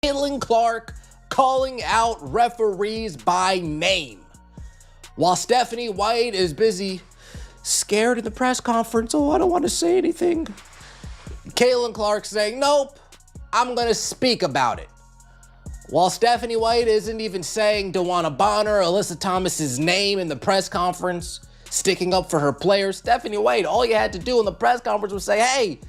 Caitlin Clark calling out referees by name. While Stephanie White is busy scared in the press conference, oh, I don't want to say anything. Caitlin Clark saying, nope, I'm going to speak about it. While Stephanie White isn't even saying DeWanna Bonner or Alyssa Thomas's name in the press conference, sticking up for her players, Stephanie White, all you had to do in the press conference was say, hey,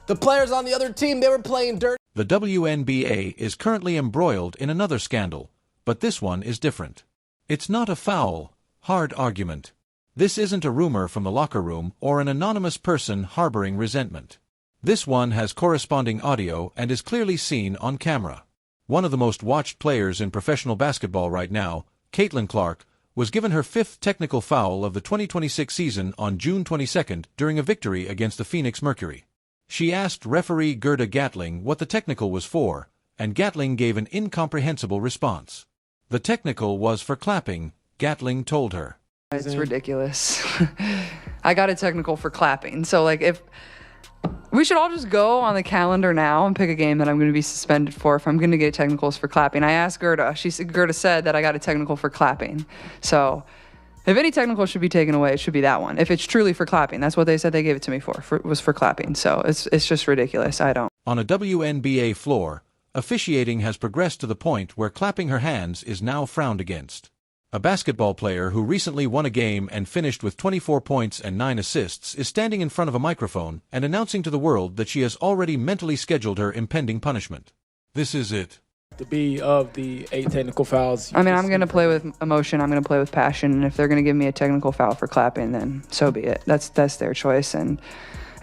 the players on the other team, they were playing dirty. The WNBA is currently embroiled in another scandal, but this one is different. It's not a foul, hard argument. This isn't a rumor from the locker room or an anonymous person harboring resentment. This one has corresponding audio and is clearly seen on camera. One of the most watched players in professional basketball right now, Caitlin Clark, was given her 5th technical foul of the 2026 season on June 22 during a victory against the Phoenix Mercury. She asked referee Gerda Gatling what the technical was for, and Gatling gave an incomprehensible response. The technical was for clapping, Gatling told her. It's ridiculous. I got a technical for clapping. So, if we should all just go on the calendar now and pick a game that I'm going to be suspended for if I'm going to get technicals for clapping. I asked Gerda. Gerda said that I got a technical for clapping. So, if any technical should be taken away, it should be that one. If it's truly for clapping, that's what they said they gave it to me was for clapping. So it's just ridiculous. I don't. On a WNBA floor, officiating has progressed to the point where clapping her hands is now frowned against. A basketball player who recently won a game and finished with 24 points and 9 assists is standing in front of a microphone and announcing to the world that she has already mentally scheduled her impending punishment. This is it. To be of the 8 technical fouls. I mean, I'm going to play with emotion. I'm going to play with passion. And if they're going to give me a technical foul for clapping, then so be it. That's their choice. And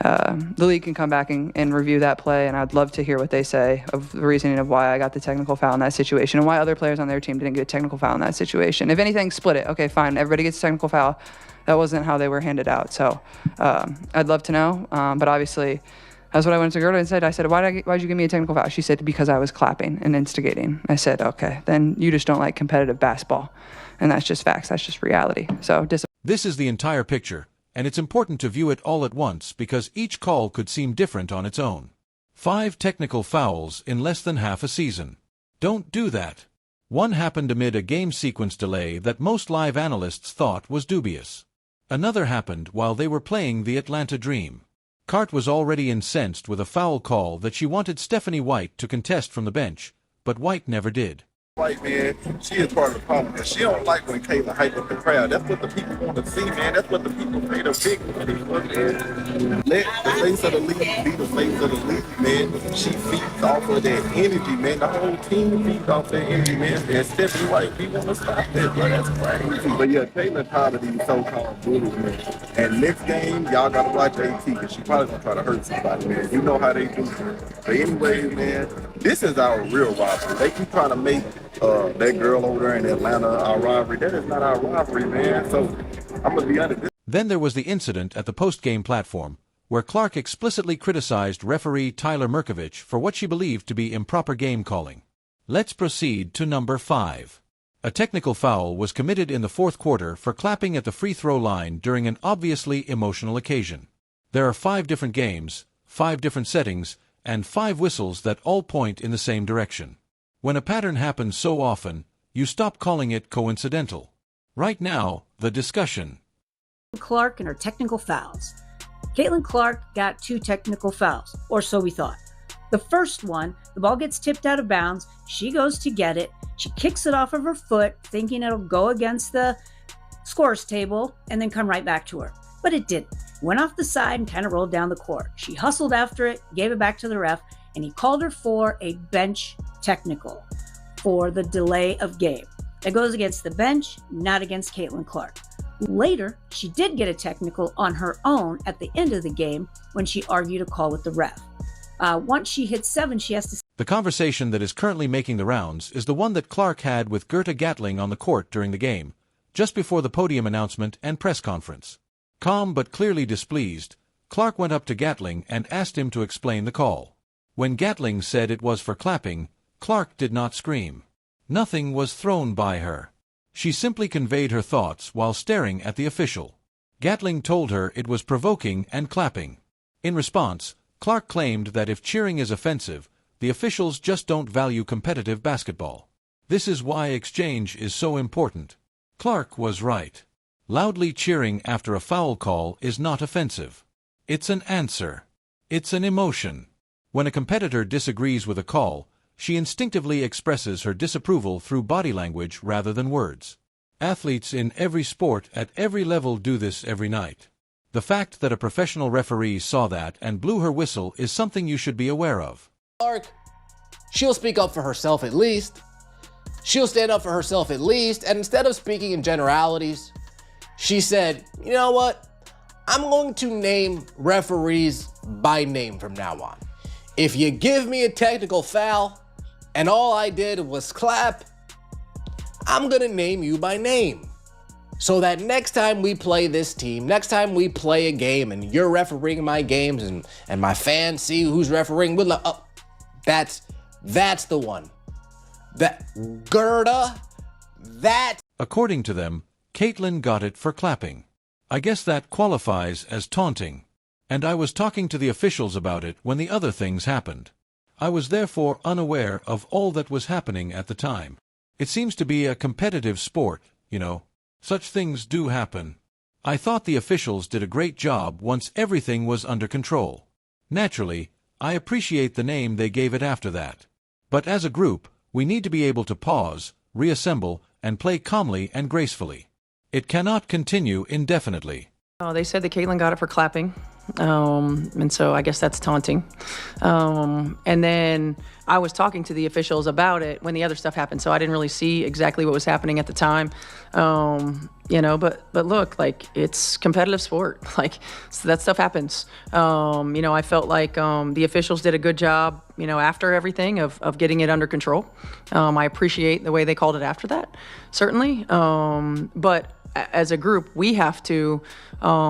the league can come back and review that play. And I'd love to hear what they say of the reasoning of why I got the technical foul in that situation and why other players on their team didn't get a technical foul in that situation. If anything, split it. Okay, fine. Everybody gets a technical foul. That wasn't how they were handed out. So I'd love to know. But obviously, that's what I went to Gerda and said. I said, why'd you give me a technical foul? She said, because I was clapping and instigating. I said, okay, then you just don't like competitive basketball. And that's just facts. That's just reality. So this is the entire picture, and it's important to view it all at once because each call could seem different on its own. 5 technical fouls in less than half a season. Don't do that. One happened amid a game sequence delay that most live analysts thought was dubious. Another happened while they were playing the Atlanta Dream. Cart was already incensed with a foul call that she wanted Stephanie White to contest from the bench, but White never did. White, man, she is part of the problem, man. She don't like when Caitlin hype up the crowd. That's what the people want to see, man. That's what the people pay the big money for, man. Let the face of the league be the face of the league, man. She feeds off of that energy, man. The whole team feeds off that energy, man. And Stephanie White, we want to stop that, bro. That's crazy. But yeah, Caitlin tired of these so-called bullies, man. And next game, y'all got to watch AT, because she probably going to try to hurt somebody, man. You know how they do. But anyways, man, this is our real rivalry. They keep trying to make that girl over there in Atlanta our rivalry. That is not our rivalry, man. So I'm going to be honest. Then there was the incident at the post-game platform, where Clark explicitly criticized referee Tyler Merkovich for what she believed to be improper game calling. Let's proceed to number 5. A technical foul was committed in the 4th quarter for clapping at the free throw line during an obviously emotional occasion. There are 5 different games, 5 different settings, and 5 whistles that all point in the same direction. When a pattern happens so often, you stop calling it coincidental. Right now, the discussion. Clark and her technical fouls. Caitlin Clark got 2 technical fouls, or so we thought. The first one, the ball gets tipped out of bounds. She goes to get it. She kicks it off of her foot, thinking it'll go against the scores table and then come right back to her. But it didn't. Went off the side and kind of rolled down the court. She hustled after it, gave it back to the ref, and he called her for a bench technical for the delay of game. That goes against the bench, not against Caitlin Clark. Later, she did get a technical on her own at the end of the game when she argued a call with the ref. Once she hits 7, she has to... The conversation that is currently making the rounds is the one that Clark had with Gerda Gatling on the court during the game, just before the podium announcement and press conference. Calm but clearly displeased, Clark went up to Gatling and asked him to explain the call. When Gatling said it was for clapping, Clark did not scream. Nothing was thrown by her. She simply conveyed her thoughts while staring at the official. Gatling told her it was provoking and clapping. In response, Clark claimed that if cheering is offensive, the officials just don't value competitive basketball. This is why exchange is so important. Clark was right. Loudly cheering after a foul call is not offensive. It's an answer. It's an emotion. When a competitor disagrees with a call, she instinctively expresses her disapproval through body language rather than words. Athletes in every sport at every level do this every night. The fact that a professional referee saw that and blew her whistle is something you should be aware of. Clark, she'll speak up for herself at least. She'll stand up for herself at least, and instead of speaking in generalities, she said, you know what? I'm going to name referees by name from now on. If you give me a technical foul and all I did was clap, I'm going to name you by name. So that next time we play this team, next time we play a game and you're refereeing my games and my fans see who's refereeing, that's the one. That Gerda, that. According to them, Caitlin got it for clapping. I guess that qualifies as taunting. And I was talking to the officials about it when the other things happened. I was therefore unaware of all that was happening at the time. It seems to be a competitive sport, you know. Such things do happen. I thought the officials did a great job once everything was under control. Naturally, I appreciate the name they gave it after that. But as a group, we need to be able to pause, reassemble, and play calmly and gracefully. It cannot continue indefinitely. Oh, they said that Caitlin got it for clapping, and so I guess that's taunting. And then I was talking to the officials about it when the other stuff happened, so I didn't really see exactly what was happening at the time. But look, like, it's competitive sport. Like, so that stuff happens. I felt like the officials did a good job, after everything of getting it under control. I appreciate the way they called it after that, certainly. But as a group, we have to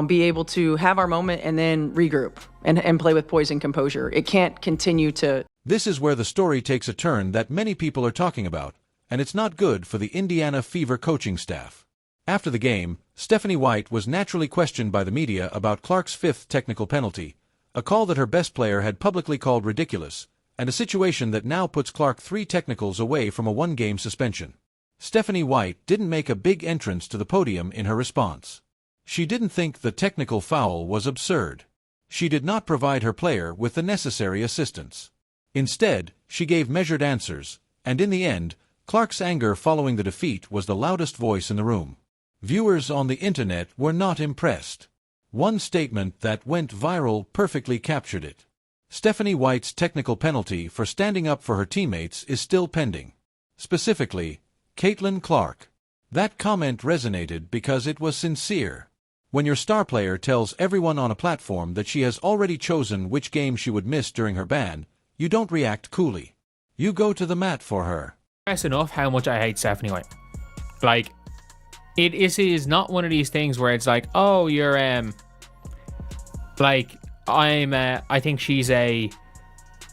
be able to have our moment and then regroup and play with poise and composure. It can't continue to... This is where the story takes a turn that many people are talking about, and it's not good for the Indiana Fever coaching staff. After the game, Stephanie White was naturally questioned by the media about Clark's fifth technical penalty, a call that her best player had publicly called ridiculous, and a situation that now puts Clark 3 technicals away from a one-game suspension. Stephanie White didn't make a big entrance to the podium in her response. She didn't think the technical foul was absurd. She did not provide her player with the necessary assistance. Instead, she gave measured answers, and in the end, Clark's anger following the defeat was the loudest voice in the room. Viewers on the internet were not impressed. One statement that went viral perfectly captured it. Stephanie White's technical penalty for standing up for her teammates is still pending. Specifically, Caitlin Clark. That comment resonated because it was sincere. When your star player tells everyone on a platform that she has already chosen which game she would miss during her ban, you don't react coolly. You go to the mat for her. That's enough how much I hate Stephanie White. Like, it is not one of these things where it's like, oh, you're I think she's a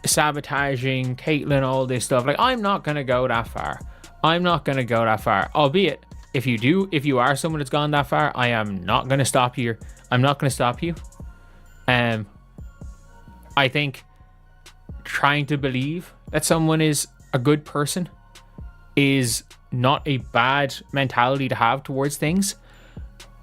sabotaging Caitlin, all this stuff. Like, I'm not gonna go that far. Albeit, if you are someone that's gone that far, I am not gonna stop you. I'm not gonna stop you. I think trying to believe that someone is a good person is not a bad mentality to have towards things.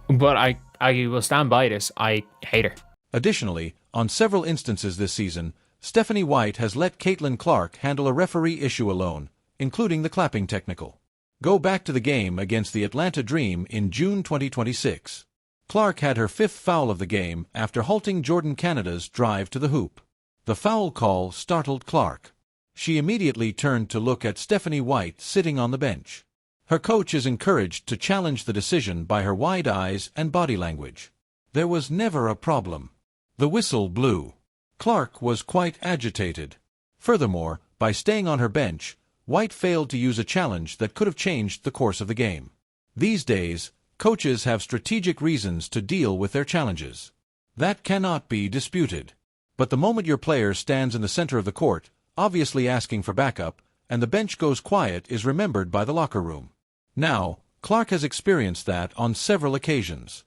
But I will stand by this. I hate her. Additionally, on several instances this season, Stephanie White has let Caitlin Clark handle a referee issue alone, including the clapping technical. Go back to the game against the Atlanta Dream in June 2026. Clark had her 5th foul of the game after halting Jordan Canada's drive to the hoop. The foul call startled Clark. She immediately turned to look at Stephanie White sitting on the bench. Her coach is encouraged to challenge the decision by her wide eyes and body language. There was never a problem. The whistle blew. Clark was quite agitated. Furthermore, by staying on her bench, White failed to use a challenge that could have changed the course of the game. These days, coaches have strategic reasons to deal with their challenges. That cannot be disputed. But the moment your player stands in the center of the court, obviously asking for backup, and the bench goes quiet is remembered by the locker room. Now, Clark has experienced that on several occasions.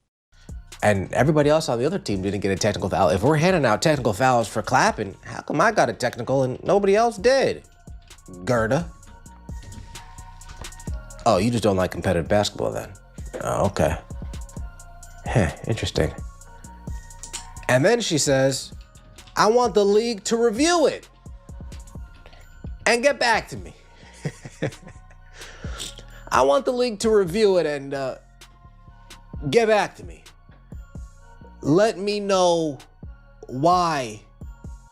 And everybody else on the other team didn't get a technical foul. If we're handing out technical fouls for clapping, how come I got a technical and nobody else did? Gerda. Oh, you just don't like competitive basketball then? Oh, okay. Interesting. And then she says, I want the league to review it and get back to me. I want the league to review it and get back to me. Let me know why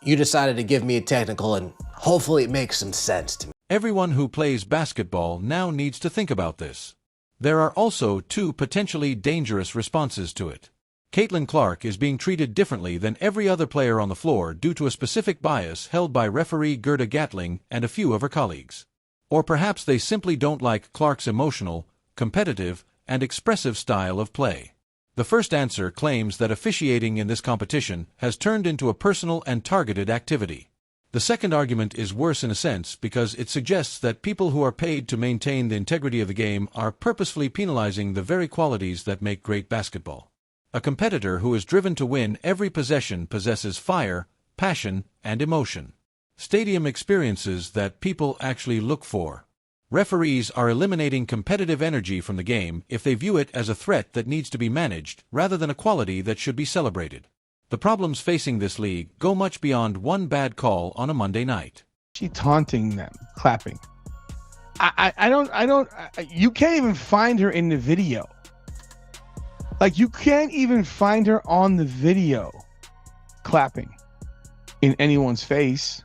you decided to give me a technical, and hopefully it makes some sense to me. Everyone who plays basketball now needs to think about this. There are also two potentially dangerous responses to it. Caitlin Clark is being treated differently than every other player on the floor due to a specific bias held by referee Gerda Gatling and a few of her colleagues. Or perhaps they simply don't like Clark's emotional, competitive, and expressive style of play. The first answer claims that officiating in this competition has turned into a personal and targeted activity. The second argument is worse in a sense because it suggests that people who are paid to maintain the integrity of the game are purposefully penalizing the very qualities that make great basketball. A competitor who is driven to win every possession possesses fire, passion, and emotion. Stadium experiences that people actually look for. Referees are eliminating competitive energy from the game if they view it as a threat that needs to be managed rather than a quality that should be celebrated. The problems facing this league go much beyond one bad call on a Monday night. She taunting them, clapping. You can't even find her in the video. Like, you can't even find her on the video clapping in anyone's face.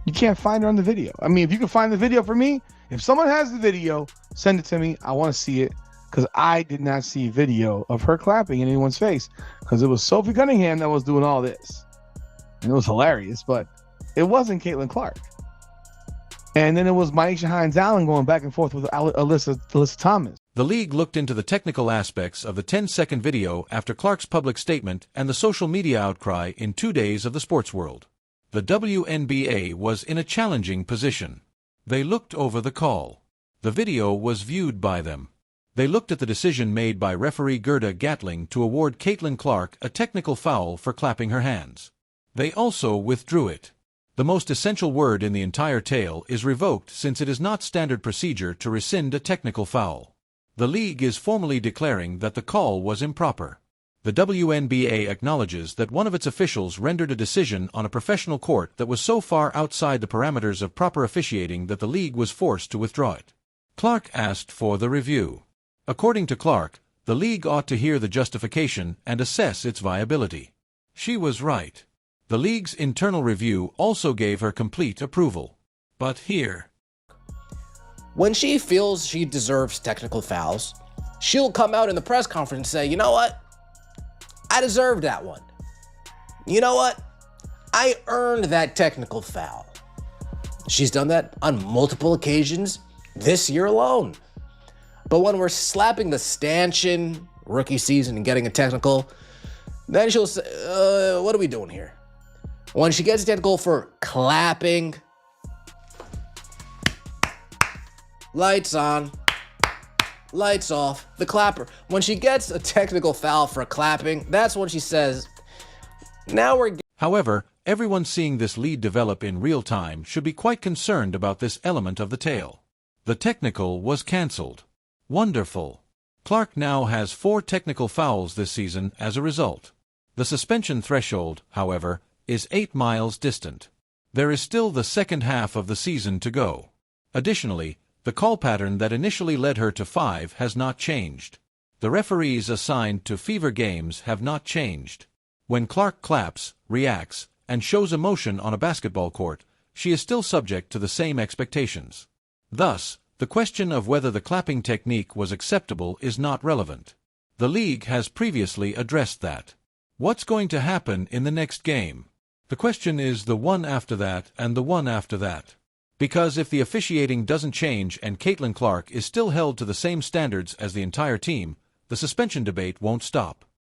You can't find her on the video. I mean, if you can find the video for me, if someone has the video, send it to me. I want to see it because I did not see a video of her clapping in anyone's face because it was Sophie Cunningham that was doing all this. And it was hilarious, but it wasn't Caitlin Clark. And then it was Maisha Hines-Allen going back and forth with Alyssa Thomas. The league looked into the technical aspects of the 10-second video after Clark's public statement and the social media outcry in 2 days of the sports world. The WNBA was in a challenging position. They looked over the call. The video was viewed by them. They looked at the decision made by referee Gerda Gatling to award Caitlin Clark a technical foul for clapping her hands. They also withdrew it. The most essential word in the entire tale is revoked since it is not standard procedure to rescind a technical foul. The league is formally declaring that the call was improper. The WNBA acknowledges that one of its officials rendered a decision on a professional court that was so far outside the parameters of proper officiating that the league was forced to withdraw it. Clark asked for the review. According to Clark, the league ought to hear the justification and assess its viability. She was right. The league's internal review also gave her complete approval. But here, when she feels she deserves technical fouls, she'll come out in the press conference and say, you know what? I deserved that one. You know what? I earned that technical foul. She's done that on multiple occasions this year alone. But when we're slapping the stanchion rookie season and getting a technical, then she'll say, what are we doing here? When she gets a technical for clapping, lights on, lights off, the clapper. When she gets a technical foul for clapping, that's when she says, now we're... However, everyone seeing this lead develop in real time should be quite concerned about this element of the tale. The technical was cancelled. Wonderful. Clark now has 4 technical fouls this season as a result. The suspension threshold, however, is 8 miles distant. There is still the second half of the season to go. Additionally, the call pattern that initially led her to 5 has not changed. The referees assigned to fever games have not changed. When Clark claps, reacts, and shows emotion on a basketball court, she is still subject to the same expectations. Thus, the question of whether the clapping technique was acceptable is not relevant. The league has previously addressed that. What's going to happen in the next game? The question is the one after that and the one after that. Because if the officiating doesn't change and Caitlin Clark is still held to the same standards as the entire team, the suspension debate won't stop.